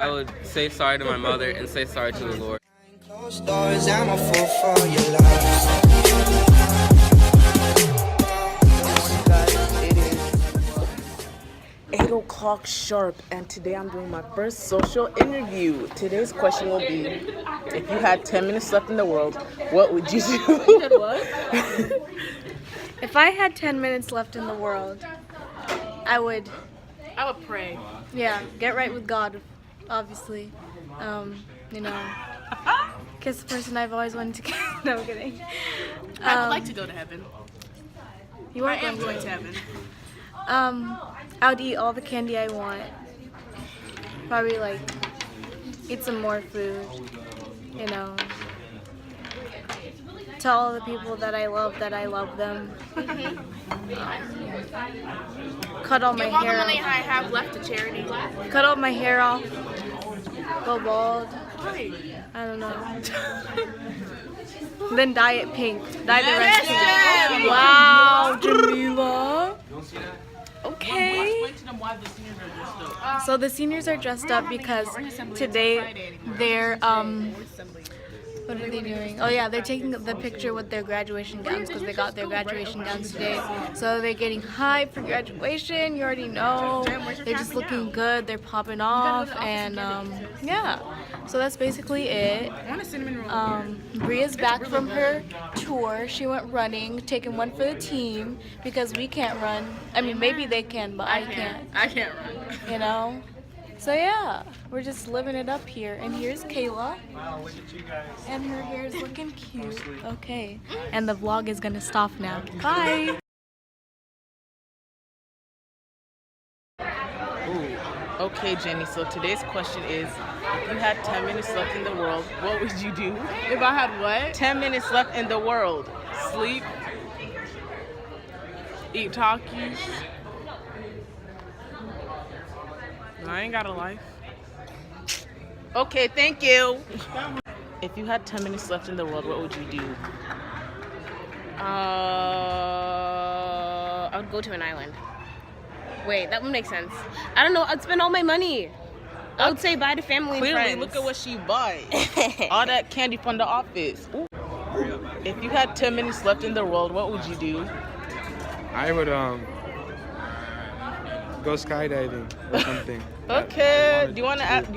I would say sorry to my mother and say sorry to the Lord. Closed doors, I'm a fool for your love. It is 8 o'clock sharp, and today I'm doing my first social interview. Today's question will be, if you had 10 minutes left in the world, what would you do? If I had 10 minutes left in the world, I would pray. Yeah, get right with God, obviously. Kiss the person I've always wanted to kiss. No, I'm kidding. I'd like to go to heaven. You I are am going to heaven. I would eat all the candy I want. Probably eat some more food. Tell all the people that I love them. Cut all my Give all the hair money off. I have left to charity. Cut all my hair off. Go bald. Right. I don't know. Then dye it pink. Dye the rest pink. Wow, Jamila. Okay. So the seniors are dressed up because today they're what are they doing? Oh yeah, they're taking the picture with their graduation gowns because they got their graduation gowns today. So they're getting hyped for graduation. You already know. They're just looking good. They're popping off, and yeah. So that's basically it. Bria's back from her tour. She went running, taking one for the team because we can't run. I mean, maybe they can, but I can't. I can't run. So yeah, we're just living it up here. And here's Kayla. And her hair is looking cute. Okay. And the vlog is gonna stop now. Bye. Okay, Jenny, so today's question is, if you had 10 minutes left in the world, what would you do? If I had what? 10 minutes left in the world. Sleep. Eat Takis. I ain't got a life. Okay, thank you. If you had 10 minutes left in the world, what would you do? I would go to an island. Wait, that would make sense. I don't know. I'd spend all my money. I would say bye to family and Clearly, friends. look at what she buys. All that candy from the office. Ooh. If you had 10 minutes left in the world, what would you do? I would go skydiving or something. Okay. Do you want to ask if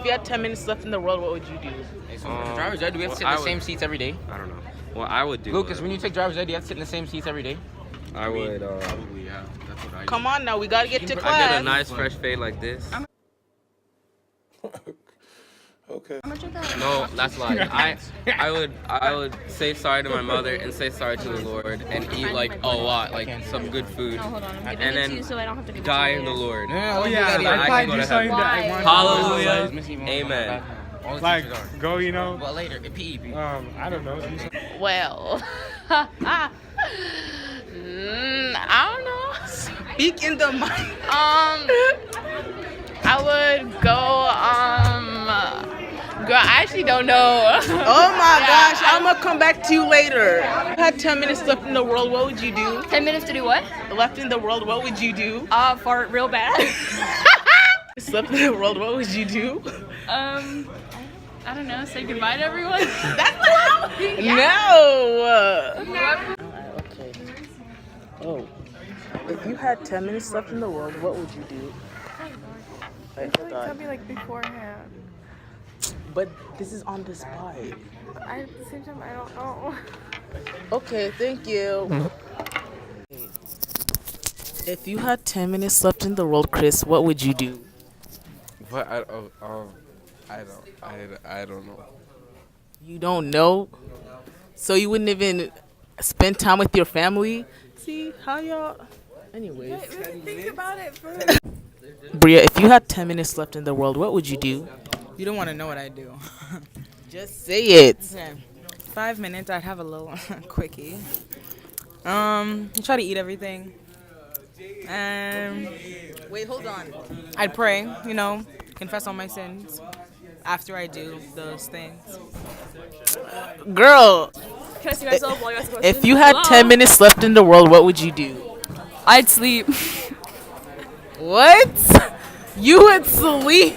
you had 10 minutes left in the world, what would you do? Driver's ed, do we have to sit in the same seats every day? I don't know. What I would do. Lucas, when you take driver's ed, do you have to sit in the same seats every day? I would probably, yeah. That's what I do. Come on now, we gotta get to I class. get a nice fresh fade like this. Okay. No, that's a lie. I would say sorry to my mother and say sorry to the Lord and eat a lot, some good food. No, hold on. I'm giving And it then to you so I don't have to give it die to in you. the Lord. Oh yeah, So that I can go to heaven. Why? Hallelujah. Amen. Go, Well, later, PE. I don't know. Well, I don't know. Speak in the mic. I would go, girl, I actually don't know. Oh my gosh, I'm gonna come back to you later. If you had 10 minutes left in the world, what would you do? 10 minutes to do what? Left in the world, what would you do? Fart real bad. Left in the world, what would you do? I don't know, say goodbye to everyone. No. Okay. Oh, if you had 10 minutes left in the world, what would you do? Wait, hold on. Tell me beforehand. But this is on the spot. At the same time, I don't know. Okay, thank you. If you had 10 minutes left in the world, Chris, what would you do? What? I don't know. You don't know? So you wouldn't even spend time with your family? See, how y'all... Anyways. Think about it first. Bria, if you had 10 minutes left in the world, what would you do? You don't want to know what I do. Just say it. Okay. 5 minutes, I'd have a little quickie. Try to eat everything. Wait, hold on. I'd pray, confess all my sins after I do those things. Girl, Can I see myself while you ask a if question? you had 10 minutes left in the world, what would you do? I'd sleep. What? You would sleep?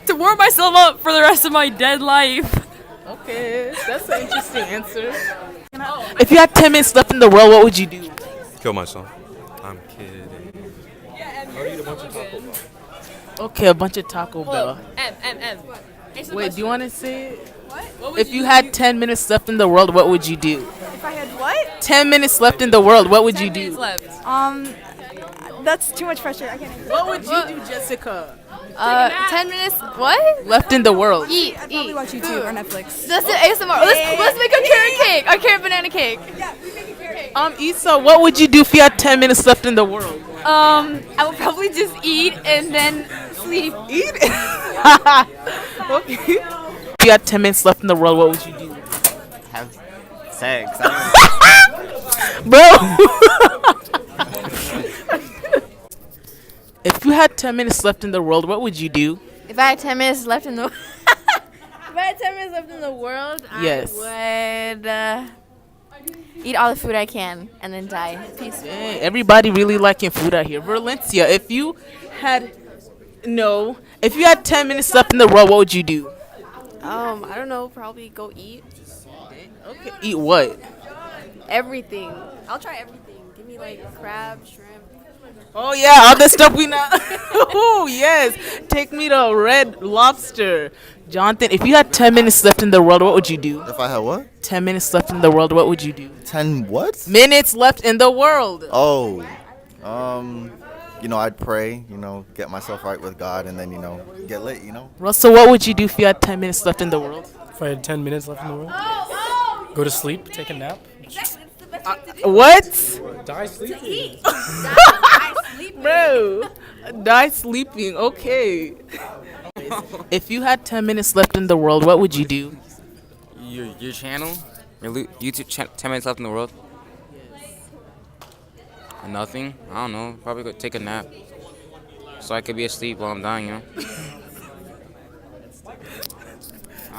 To warm myself up for the rest of my dead life. Okay, that's an interesting answer. If you had 10 minutes left in the world, what would you do? Kill myself. I'm kidding. Or eat a bunch of Taco Bell. Okay, a bunch of Taco Bell. M. Wait, do you want to say it? What? If you had 10 minutes left in the world, what would you do? If I had what? 10 minutes left in the world, what would you do? That's too much pressure. I can't. What would you do, Jessica? 10 minutes. What? Left in the world. Eat. Probably watch YouTube or Netflix. Let's do ASMR. Let's make a carrot cake. A carrot banana cake. Isa, what would you do if you had 10 minutes left in the world? I would probably just eat and then sleep. Eat? Okay. If you had 10 minutes left in the world, what would you do? Have sex. Bro. If you had 10 minutes left in the world, what would you do? If I had 10 minutes left in the If I had 10 minutes left in the world, Yes. I would eat all the food I can and then die. Peace. Dang, everybody really liking food out here. Valencia, if you had 10 minutes left in the world, what would you do? I don't know. Probably go eat Okay. Eat what? everything. I'll try everything. Give me like crab, shrimp. Oh yeah, all the stuff we know. Oh yes, take me to Red Lobster. Jonathan, if you had 10 minutes left in the world, what would you do? If I had what? 10 minutes left in the world, what would you do? 10 what? Minutes left in the world. Oh, I'd pray, get myself right with God, and then, get lit, Russell, what would you do if you had 10 minutes left in the world? If I had 10 minutes left in the world, go to sleep, take a nap. What? Die sleeping. Bro, die sleeping. Okay. If you had 10 minutes left in the world, what would you do? Your channel? Your YouTube 10 minutes left in the world? Nothing. I don't know. Probably go take a nap. So I could be asleep while I'm dying, I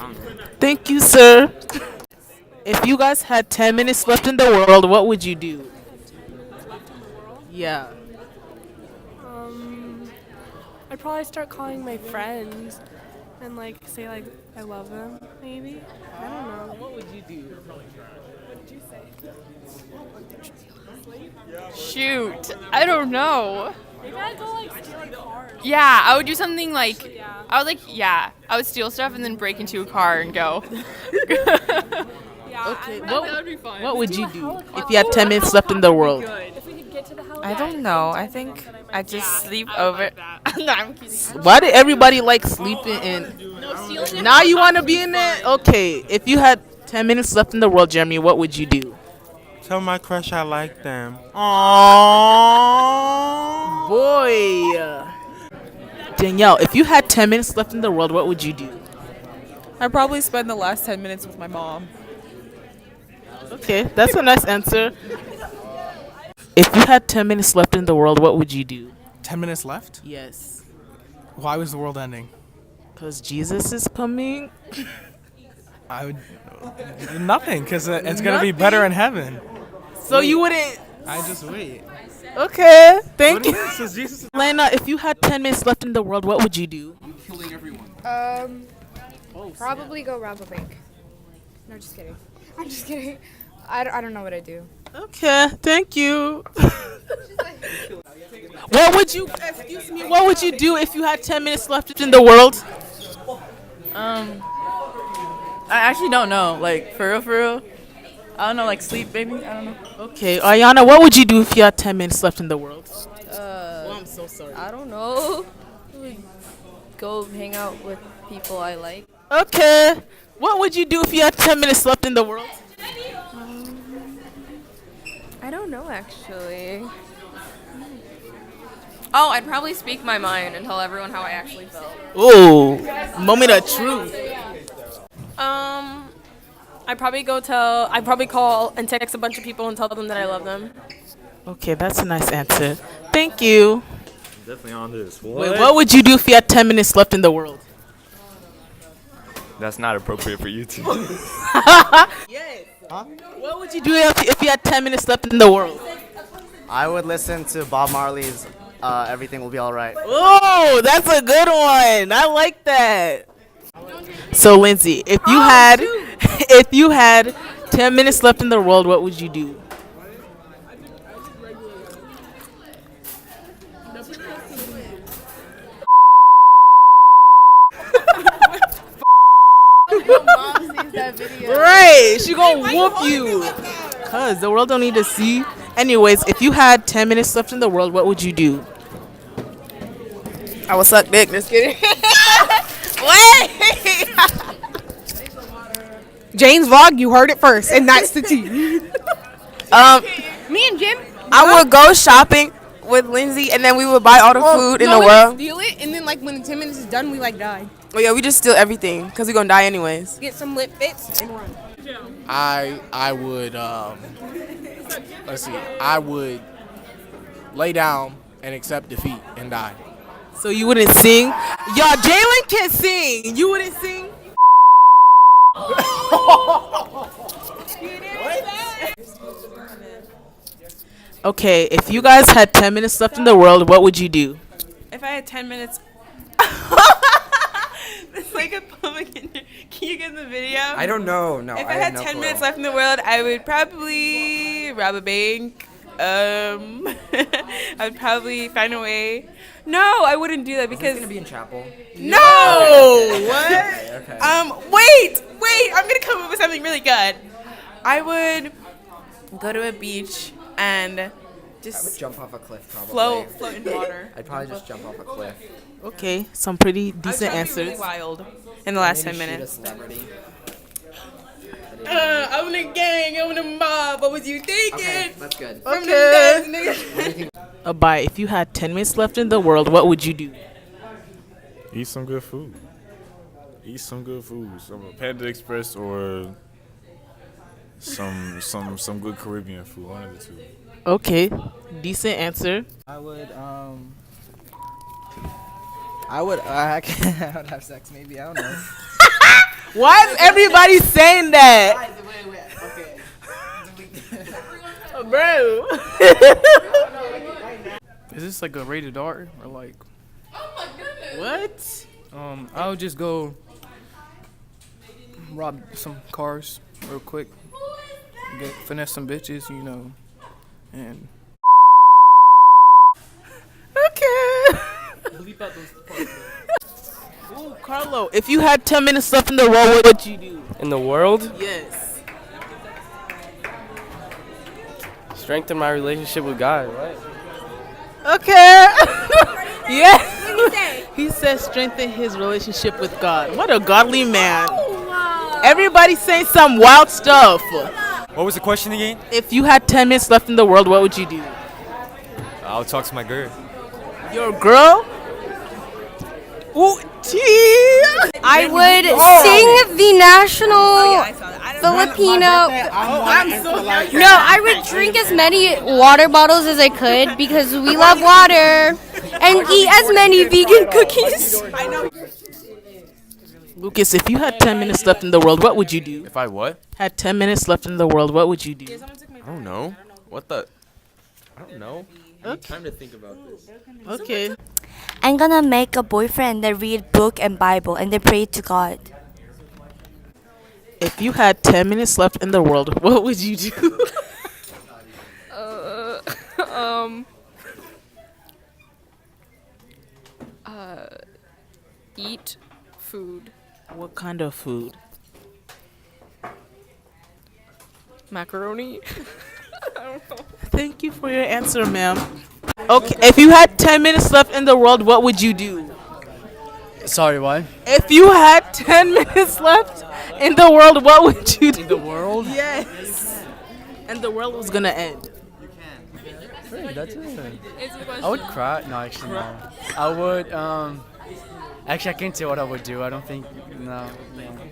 don't know. Thank you, sir. If you guys had 10 minutes left in the world, what would you do? Yeah. I'd probably start calling my friends and say I love them. Maybe. I don't know. What would you do? What did you say? Shoot. I don't know. Maybe I'd go steal cars. Yeah, I would do something I would steal stuff and then break into a car and go. Okay. That would be fun. What would you do if you had 10 minutes left in the world? If we could get to the helicopter. I don't know. I think I just sleep over. No, I'm kidding. Why did everybody like sleeping in? Now you want to be in it? Okay. If you had 10 minutes left in the world, Jeremy, what would you do? Tell my crush I like them. Aww. Boy. Danielle, if you had 10 minutes left in the world, what would you do? I'd probably spend the last 10 minutes with my mom. Okay, that's a nice answer. If you had 10 minutes left in the world, what would you do? 10 minutes left? Yes. Why was the world ending? Because Jesus is coming. I would nothing, because it's gonna be better in heaven. So you wouldn't. I just wait. Okay, thank you. Since Jesus. Lena, if you had 10 minutes left in the world, what would you do? Killing everyone. Probably go rob a bank. No, just kidding. I'm just kidding. I don't know what I'd do. Okay, thank you. What would you do if you had 10 minutes left in the world? I actually don't know. For real. I don't know, sleep, maybe? I don't know. Okay, Ayana, what would you do if you had 10 minutes left in the world? I'm so sorry. I don't know. Go hang out with people I like. Okay, what would you do if you had 10 minutes left in the world? I don't know actually. Oh, I'd probably speak my mind and tell everyone how I actually felt. Oh, moment of truth. I'd probably call and text a bunch of people and tell them that I love them. Okay, that's a nice answer. Thank you. Definitely on this. Wait, what would you do if you had 10 minutes left in the world? That's not appropriate for YouTube. Yes. Huh? What would you do if you had 10 minutes left in the world? I would listen to Bob Marley's everything will be all right. Oh, that's a good one. I like that. So Lindsay, if you had 10 minutes left in the world, what would you do? Right, she gonna whoop you. Cause the world don't need to see. Anyways, if you had 10 minutes left in the world, what would you do? I would suck dick. Just kidding. Wait. Jane's vlog, you heard it first, and that's the tea. Me and Jim. I would go shopping with Lindsay, and then we would buy all the food in the world. Steal it, and then like when the 10 minutes is done, we like die. Oh yeah, we just steal everything because we gonna die anyways. Get some lip fits and run. I would let's see. I would lay down and accept defeat and die. So you wouldn't sing? Y'all, Jalen can sing. You wouldn't sing? Okay, if you guys had 10 minutes left in the world, what would you do? If I had 10 minutes. It's like a public interview. Can you get in the video? I don't know. No. If I had 10 minutes left in the world, I would probably rob a bank. I'd probably find a way. No, I wouldn't do that because. It's gonna be in chapel. No. What? Okay. Wait. I'm gonna come up with something really good. I would go to a beach and just. I would jump off a cliff probably. Float in water. I'd probably just jump off a cliff. Okay, some pretty decent answers. Really wild in the last 10 minutes. Shoot a celebrity. I'm in a gang, I'm in a mob. What was you thinking? Okay, that's good. Okay. Bye. If you had 10 minutes left in the world, what would you do? Eat some good food. Some Panda Express or some good Caribbean food. One of the two. Okay, decent answer. I would I would have sex maybe. I don't know. Why is everybody saying that? Okay. Bro. Is this like a rated R or like? What? I would just go rob some cars real quick, finesse some bitches, and. Okay. Ooh, Carlo, if you had 10 minutes left in the world, what would you do? In the world? Yes. Strengthen my relationship with God, right? Okay. Yeah. He says strengthen his relationship with God. What a godly man. Everybody's saying some wild stuff. What was the question again? If you had 10 minutes left in the world, what would you do? I'll talk to my girl. Your girl? Ooh, I would sing the national Filipino. No, I would drink as many water bottles as I could because we love water, and eat as many vegan cookies. Lucas, if you had 10 minutes left in the world, what would you do? If I what? Had 10 minutes left in the world, what would you do? I don't know. What the? I don't know. I need time to think about this. Okay. I'm gonna make a boyfriend that read book and Bible and they pray to God. If you had 10 minutes left in the world, what would you do? Eat food. What kind of food? Macaroni. I don't know. Thank you for your answer, ma'am. Okay, if you had 10 minutes left in the world, what would you do? Sorry, what? If you had 10 minutes left in the world, what would you do? In the world? Yes. And the world was gonna end. Really, that's it. I would cry. No, actually, no. I would, actually, I can't say what I would do. I don't think, no.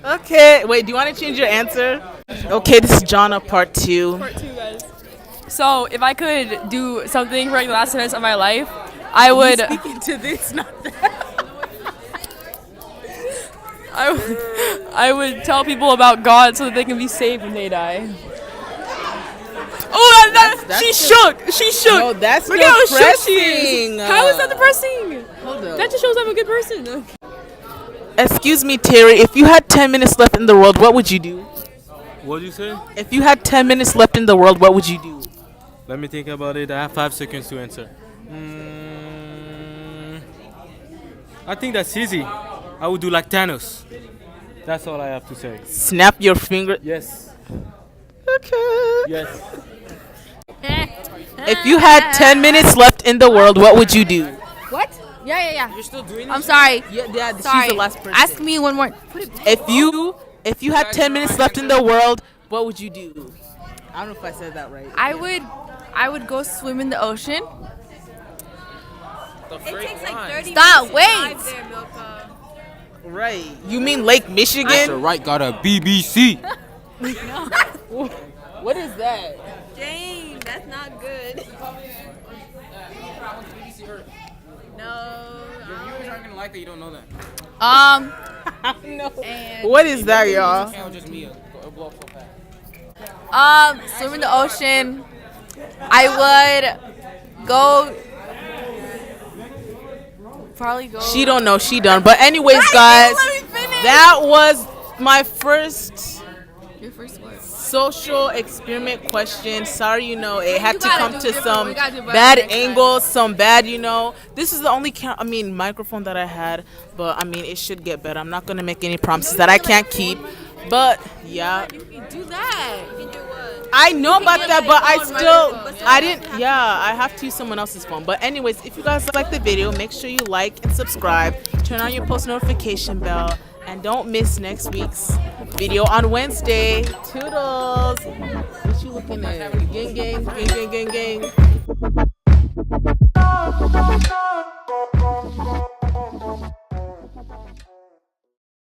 Okay, wait, do you want to change your answer? Okay, this is Jonna part 2. Part 2, guys. So, if I could do something for like the last minutes of my life, I would. Speaking to this, not that. I would tell people about God so that they can be saved when they die. Oh, She shook. She shook. No, that's Look how shook she depressing. is. How is that depressing? Hold up. That just shows I'm a good person. Excuse me, Terry. If you had 10 minutes left in the world, what would you do? What did you say? If you had 10 minutes left in the world, what would you do? Let me think about it. I have 5 seconds to answer. I think that's easy. I would do like Thanos. That's all I have to say. Snap your finger. Yes. Okay. Yes. If you had 10 minutes left in the world, what would you do? What? Yeah. You're still doing I'm sorry. Yeah, Sorry. she's the last person. Ask me one more. If you had 10 minutes left in the world, what would you do? I don't know if I said that right. I would go swim in the ocean. It takes like 30 Stop, wait. Right. You mean Lake Michigan? Mr. Wright got a BBC. What is that? Dang, that's not good. Your viewers aren't gonna like that you don't know that. No. What is that, y'all? Just me. It'll blow up so fast. Swim in the ocean. I would go. Probably go. She don't know. She done. But anyways, guys, that was my first Your first word. social experiment question. Sorry, it had to gotta come do to different. some We gotta do better bad next time. angles, some bad, This is the only microphone that I had, but it should get better. I'm not gonna make any promises that I can't keep. But yeah, You can do that. You can do what? I know about that, but I didn't. But Yeah, I have to use someone else's phone. But anyways, if you guys like the video, make sure you like and subscribe. Turn on your post notification bell, and don't miss next week's video on Wednesday. Toodles. What you looking at? Gang, gang, gang, gang, gang, gang.